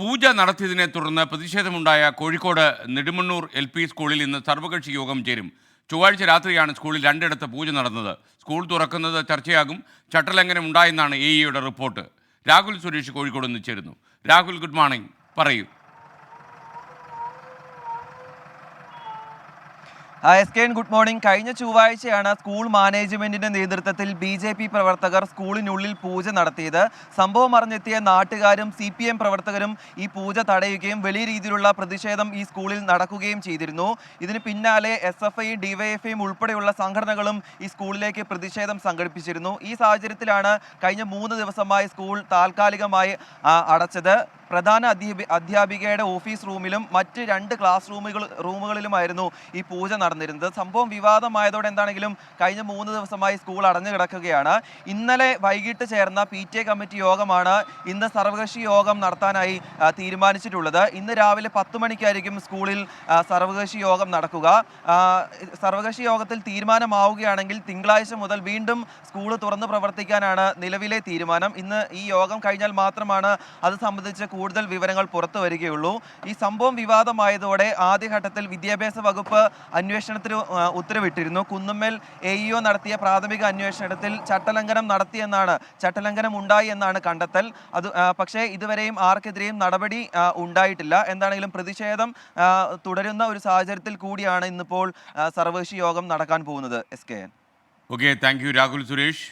പൂജ നടത്തിയതിനെ തുടർന്ന് പ്രതിഷേധമുണ്ടായ കോഴിക്കോട് നെടുമണ്ണൂർ LP സ്കൂളിൽ ഇന്ന് സർവകക്ഷി യോഗം ചേരും. ചൊവ്വാഴ്ച രാത്രിയാണ് സ്കൂളിൽ രണ്ടിടത്ത് പൂജ നടന്നത്. സ്കൂൾ തുറക്കുന്നത് ചർച്ചയാകും. ചട്ടലംഘനം ഉണ്ടായെന്നാണ് AEയുടെ റിപ്പോർട്ട്. രാഹുൽ സുരേഷ് കോഴിക്കോട് നിന്ന് ചേരുന്നു. രാഹുൽ, ഗുഡ് മോർണിംഗ്, പറയൂ. Good morning. കഴിഞ്ഞ ചൊവ്വാഴ്ചയാണ് സ്കൂൾ മാനേജ്മെന്റിന്റെ നേതൃത്വത്തിൽ BJP പ്രവർത്തകർ സ്കൂളിനുള്ളിൽ പൂജ നടത്തിയത്. സംഭവം അറിഞ്ഞെത്തിയ നാട്ടുകാരും CPM പ്രവർത്തകരും ഈ പൂജ തടയുകയും വലിയ രീതിയിലുള്ള പ്രതിഷേധം ഈ സ്കൂളിൽ നടക്കുകയും ചെയ്തിരുന്നു. ഇതിന് പിന്നാലെ SFI, DYFI ഉൾപ്പെടെയുള്ള സംഘടനകളും ഈ സ്കൂളിലേക്ക് പ്രതിഷേധം സംഘടിപ്പിച്ചിരുന്നു. ഈ സാഹചര്യത്തിലാണ് കഴിഞ്ഞ 3 ദിവസമായി സ്കൂൾ താൽക്കാലികമായി അടച്ചത്. പ്രധാന അധ്യാപികയുടെ ഓഫീസ് റൂമിലും മറ്റ് 2 ക്ലാസ് റൂമുകളിലുമായിരുന്നു ഈ പൂജ നടന്നിരുന്നത്. സംഭവം വിവാദമായതോടെ എന്താണെങ്കിലും കഴിഞ്ഞ 3 ദിവസമായി സ്കൂൾ അടഞ്ഞു കിടക്കുകയാണ്. ഇന്നലെ വൈകിട്ട് ചേർന്ന PTA കമ്മിറ്റി യോഗമാണ് ഇന്ന് സർവകക്ഷി യോഗം നടത്താനായി തീരുമാനിച്ചിട്ടുള്ളത്. ഇന്ന് രാവിലെ 10 മണിക്കായിരിക്കും സ്കൂളിൽ സർവകക്ഷി യോഗം നടക്കുക. സർവകക്ഷി യോഗത്തിൽ തീരുമാനമാവുകയാണെങ്കിൽ തിങ്കളാഴ്ച മുതൽ വീണ്ടും സ്കൂൾ തുറന്ന് പ്രവർത്തിക്കാനാണ് നിലവിലെ തീരുമാനം. ഇന്ന് ഈ യോഗം കഴിഞ്ഞാൽ മാത്രമാണ് അത് സംബന്ധിച്ച് കൂടുതൽ വിവരങ്ങൾ പുറത്തു വരികയുള്ളൂ. ഈ സംഭവം വിവാദമായതോടെ ആദ്യഘട്ടത്തിൽ വിദ്യാഭ്യാസ വകുപ്പ് അന്വേഷണത്തിന് ഉത്തരവിട്ടിരുന്നു. കുന്നുമ്മൽ AEO നടത്തിയ പ്രാഥമിക അന്വേഷണത്തിൽ ചട്ടലംഘനം ഉണ്ടായി എന്നാണ് കണ്ടെത്തൽ. പക്ഷേ ഇതുവരെയും ആർക്കെതിരെയും നടപടി ഉണ്ടായിട്ടില്ല. എന്താണെങ്കിലും പ്രതിഷേധം തുടരുന്ന ഒരു സാഹചര്യത്തിൽ കൂടിയാണ് ഇന്നിപ്പോൾ സർവകക്ഷി യോഗം നടക്കാൻ പോകുന്നത്. Okay, thank you Rahul Suresh.